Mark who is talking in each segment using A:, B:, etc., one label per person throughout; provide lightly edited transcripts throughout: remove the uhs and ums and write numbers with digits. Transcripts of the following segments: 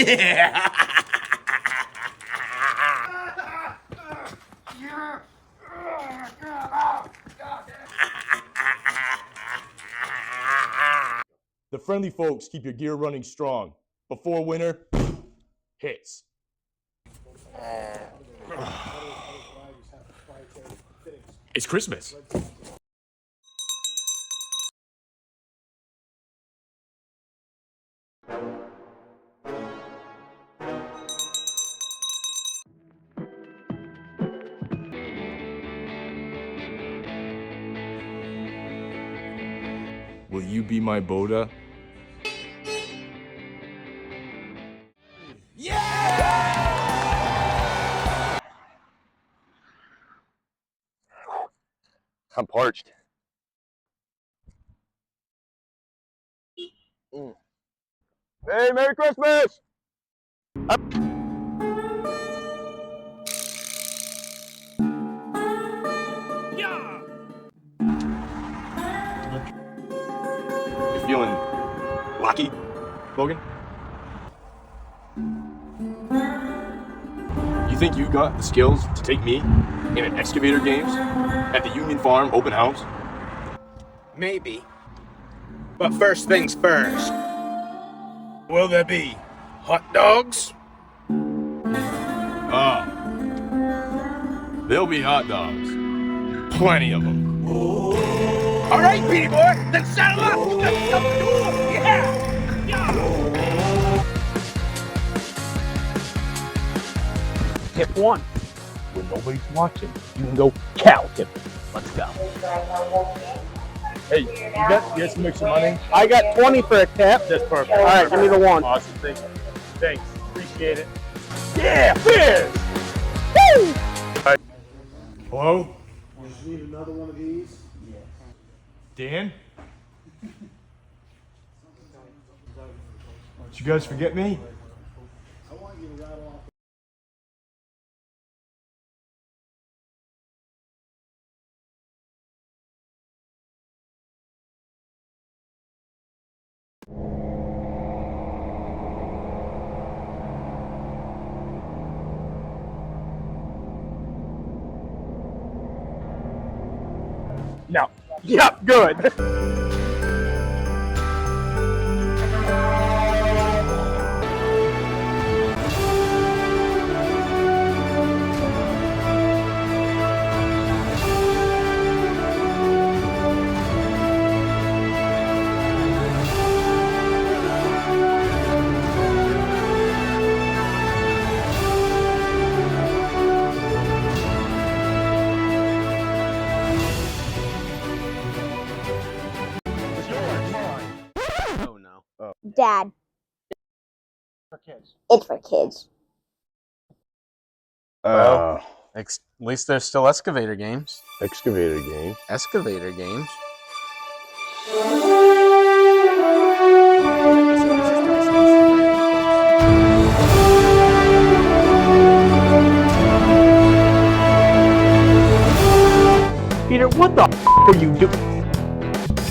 A: Yeah!
B: The friendly folks keep your gear running strong. Before winter hits. It's Christmas. Will you be my Boda?
C: I'm parched. Hey, Merry Christmas!
B: You feeling lucky, Logan? You think you got the skills to take me in an excavator games at the Union Farm open house?
A: Maybe. But first things first. Will there be hot dogs?
B: Oh. There'll be hot dogs. Plenty of them.
A: All right, Petey boy, then saddle up. Let's go. Yeah!
D: Tip 1. When nobody's watching, you can go cow tipping. Let's go.
B: Hey, you got some extra money?
D: I got 20 for a tip.
B: That's perfect.
D: All right, give me the 1.
B: Awesome, thanks. Appreciate it.
D: Yeah, fizz! Woo!
B: Hello?
E: Need another one of these?
B: Dan? Did you guys forget me?
E: I want you to rattle off.
D: No. Yep, good.
F: Dad.
D: For kids.
F: It's for kids.
C: Well,
G: At least there's still excavator games.
C: excavator game.
G: Excavator games.
D: Peter, what the are you doing?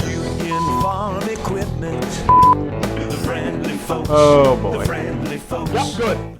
H: Union Farm Equipment. The friendly folks.
B: Oh boy.
H: The friendly folks.
D: Yep, good.